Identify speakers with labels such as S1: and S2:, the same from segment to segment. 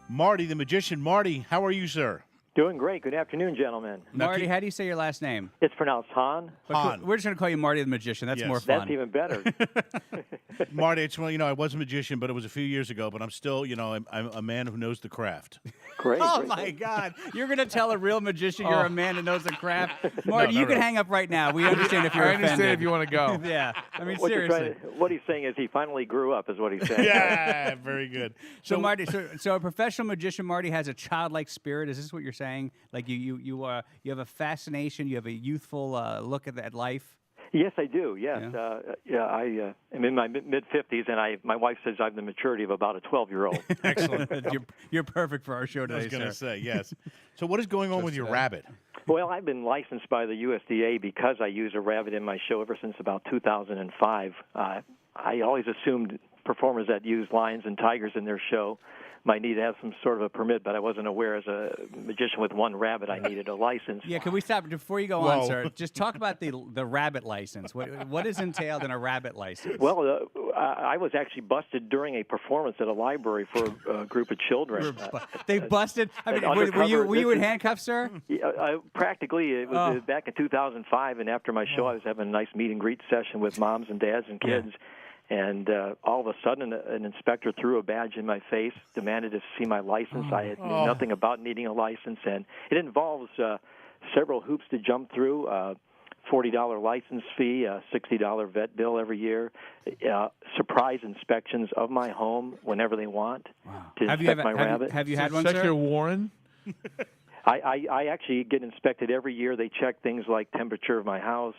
S1: Marty, the magician. Marty, how are you, sir?
S2: Doing great. Good afternoon, gentlemen.
S3: Marty, how do you say your last name?
S2: It's pronounced Han.
S1: Han.
S3: We're just going to call you Marty the Magician. That's
S1: Yes.
S3: more fun.
S2: That's even better.
S1: Marty, it's well, I was a magician, but it was a few years ago. But I'm still, I'm a man who knows the craft.
S2: Great.
S3: Oh,
S2: great.
S3: my God. You're going to tell a real magician you're a man that knows the craft? Marty,
S1: No,
S3: you
S1: not
S3: can
S1: really.
S3: hang up right now. We understand if you're
S4: I
S3: offended.
S4: understand if you want to go.
S3: Yeah. I mean,
S2: What,
S3: seriously.
S2: what he's saying is he finally grew up, is what he's saying.
S1: Yeah, very good.
S3: So Marty, so a professional magician, Marty, has a childlike spirit. Is this what you're saying? Like you have a fascination, you have a youthful look at life.
S2: Yes, I do. Yes.
S3: Yeah.
S2: I am in my mid-50s, and my wife says I have the maturity of about a 12-year-old.
S1: Excellent.
S3: You're perfect for our show
S1: I
S3: today,
S1: was going to
S3: sir.
S1: say yes. So what is going on with your rabbit?
S2: Well, I've been licensed by the USDA because I use a rabbit in my show ever since about 2005. I always assumed performers that use lions and tigers in their show might need to have some sort of a permit, but I wasn't aware as a magician with one rabbit I needed a license.
S3: Yeah, can we stop before you go on, sir? Just talk about the rabbit license. What is entailed in a rabbit license?
S2: Well, I was actually busted during a performance at a library for a group of children.
S3: They busted. I mean,
S2: undercover-
S3: were you in handcuffs, sir?
S2: Practically, it was back in 2005, and after my show, I was having a nice meet and greet session with moms and dads and kids. And all of a sudden, an inspector threw a badge in my face, demanded to see my license. I had knew nothing about needing a license, and it involves several hoops to jump through. $40 license fee, $60 vet bill every year, surprise inspections of my home whenever they want to inspect my rabbit.
S3: Have you had one,
S4: Inspector
S3: sir?
S4: Warren?
S2: I actually get inspected every year. They check things like temperature of my house,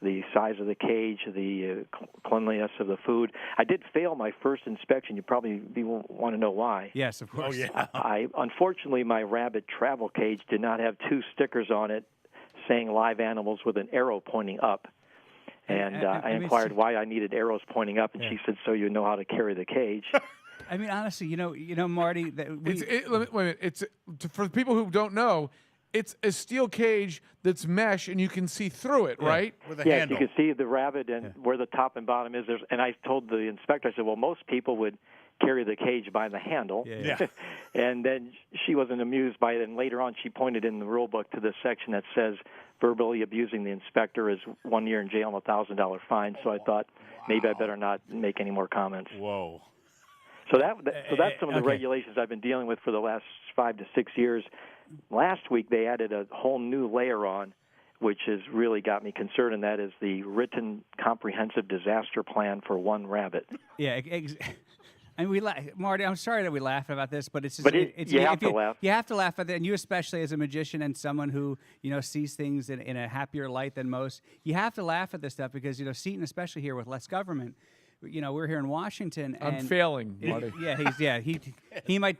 S2: the size of the cage, the cleanliness of the food. I did fail my first inspection. You probably want to know why.
S3: Yes, of course.
S1: Oh, yeah.
S2: Unfortunately, my rabbit travel cage did not have two stickers on it saying live animals with an arrow pointing up. And I inquired why I needed arrows pointing up, and she said, so you know how to carry the cage.
S3: I mean, honestly, Marty,
S4: Wait a minute. It's for people who don't know. It's a steel cage that's mesh, and you can see through it, right?
S1: With a
S2: Yes,
S1: handle.
S2: you can see the rabbit and where the top and bottom is. And I told the inspector, I said, well, most people would carry the cage by the handle.
S1: Yeah.
S2: And then she wasn't amused by it. And later on, she pointed in the rule book to the section that says verbally abusing the inspector is 1 year in jail and $1,000 fine. So I thought maybe I better not make any more comments.
S1: Whoa.
S2: So that's some of the regulations I've been dealing with for the last 5 to 6 years. Last week, they added a whole new layer on, which has really got me concerned, and that is the written comprehensive disaster plan for one rabbit.
S3: Yeah, and Marty, I'm sorry that we laugh about this, but it's
S2: you have to laugh.
S3: You have to laugh at that, and you especially as a magician and someone who sees things in a happier light than most. You have to laugh at this stuff because Seton, especially here with less government. We're here in Washington. And
S4: I'm failing, Marty.
S3: He might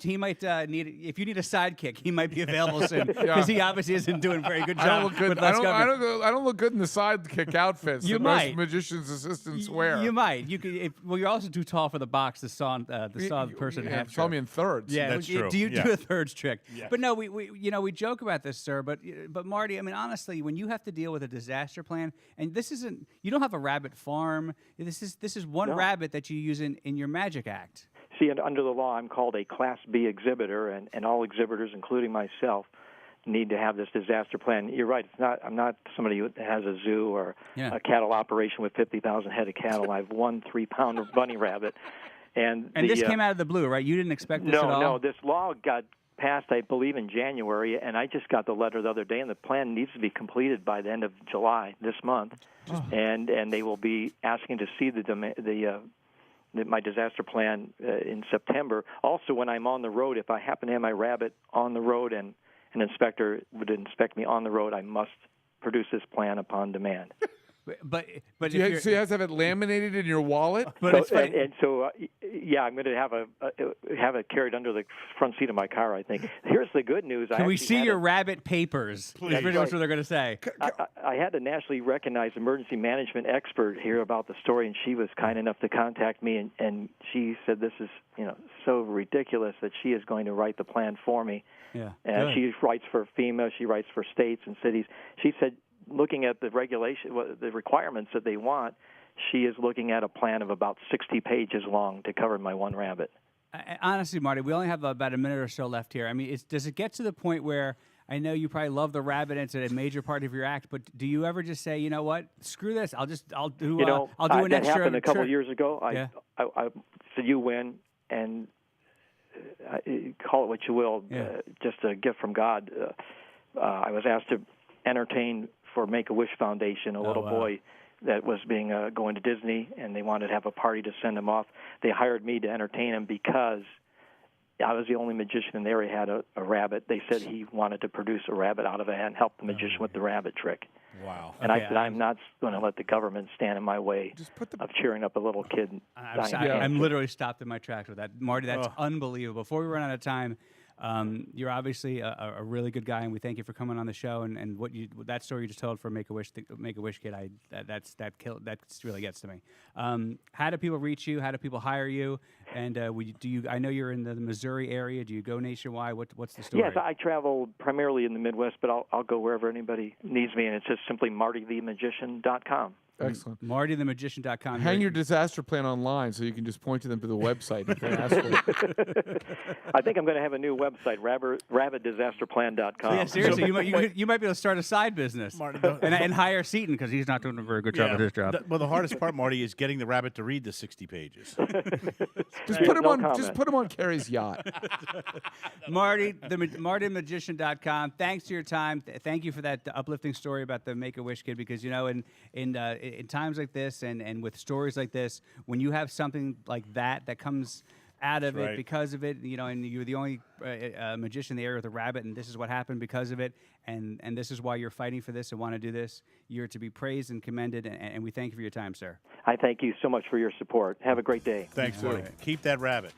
S3: need. If you need a sidekick, he might be available soon because he obviously isn't doing a very good job.
S4: I don't look good.
S3: With less government.
S4: I don't look good in the sidekick outfits
S3: You
S4: that
S3: might.
S4: most magicians' assistants wear.
S3: You might. You could. Well, you're also too tall for the box to saw the person
S4: Yeah,
S3: half.
S4: saw me in thirds.
S3: Yeah,
S1: That's true.
S3: Do you
S1: Yeah.
S3: do a thirds trick?
S1: Yeah.
S3: But no, we joke about this, sir. But Marty, I mean, honestly, when you have to deal with a disaster plan, and this isn't, you don't have a rabbit farm. This is one rabbit that you use in your magic act.
S2: See, under the law, I'm called a Class B exhibitor, and all exhibitors, including myself, need to have this disaster plan. You're right. I'm not somebody who has a zoo or a cattle operation with 50,000 head of cattle. I have 1 3-pound bunny rabbit. And
S3: this came out of the blue, right? You didn't expect this at all?
S2: No. This law got passed, I believe, in January, and I just got the letter the other day, and the plan needs to be completed by the end of July this month. And they will be asking to see my disaster plan in September. Also, when I'm on the road, if I happen to have my rabbit on the road and an inspector would inspect me on the road, I must produce this plan upon demand.
S3: But
S4: So you have to have it laminated in your wallet?
S3: But it's funny.
S2: I'm going to have it carried under the front seat of my car, I think. Here's the good news.
S3: Can we see your rabbit papers?
S1: Please.
S3: Is pretty much what they're going to say.
S2: I had a nationally recognized emergency management expert hear about the story, and she was kind enough to contact me, and she said this is so ridiculous that she is going to write the plan for me.
S3: Yeah.
S2: And she writes for FEMA, she writes for states and cities. She said, looking at the the requirements that they want, she is looking at a plan of about 60 pages long to cover my one rabbit.
S3: Honestly, Marty, we only have about a minute or so left here. I mean, does it get to the point where I know you probably love the rabbit and it's a major part of your act, but do you ever just say, you know what, screw this, I'll do an
S2: that
S3: extra.
S2: happened a couple years ago.
S3: Yeah.
S2: I said, you win, and call it what you will, just a gift from God. I was asked to entertain for Make-A-Wish Foundation, a little boy that was going to Disney, and they wanted to have a party to send him off. They hired me to entertain him because I was the only magician in the area who had a rabbit. They said he wanted to produce a rabbit out of a hat and help the magician with the rabbit trick.
S1: Wow.
S2: And I said, I'm not going to let the government stand in my way of cheering up a little kid.
S3: I'm literally stopped in my tracks with that. Marty, that's unbelievable. Before we run out of time, you're obviously a really good guy, and we thank you for coming on the show. And that story you just told for Make-A-Wish Kid, that really gets to me. How do people reach you? How do people hire you? And I know you're in the Missouri area. Do you go nationwide? What's the story?
S2: Yes, I travel primarily in the Midwest, but I'll go wherever anybody needs me, and it's just simply martythemagician.com.
S4: Excellent.
S3: MartyTheMagician.com.
S4: Hang your disaster plan online so you can just point to them to the website if they ask for it.
S2: I think I'm going to have a new website, rabbitdisasterplan.com.
S3: Yeah, seriously, you might be able to start a side business
S1: Marty,
S3: and hire Seton because he's not doing a very good job at his job.
S1: Well, the hardest part, Marty, is getting the rabbit to read the 60 pages.
S4: Just put him on Carrie's yacht.
S3: MartyTheMagician.com. Thanks for your time. Thank you for that uplifting story about the Make-A-Wish Kid, because in times like this and with stories like this, when you have something like that comes out of it because of it, and you're the only magician in the area with a rabbit, and this is what happened because of it, and this is why you're fighting for this and want to do this, you're to be praised and commended, and we thank you for your time, sir.
S2: I thank you so much for your support. Have a great day.
S1: Thanks, Marty. Keep that rabbit.